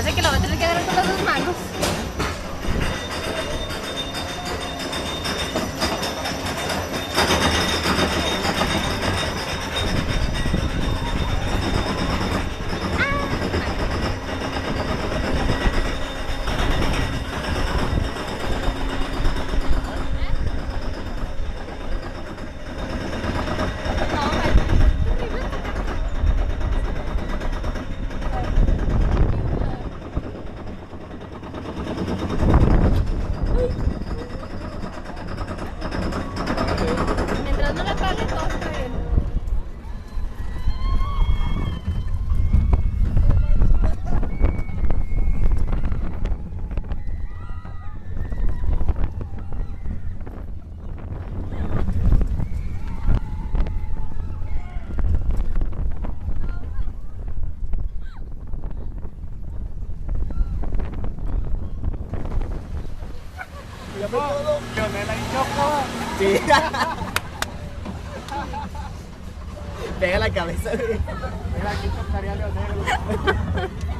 hace que lo voy a tener que agarrar con las dos manos. Mientras no la pague, todo está bien. Pionera y choco. Sí. Pega la cabeza. Mira, aquí chocaría Leonel.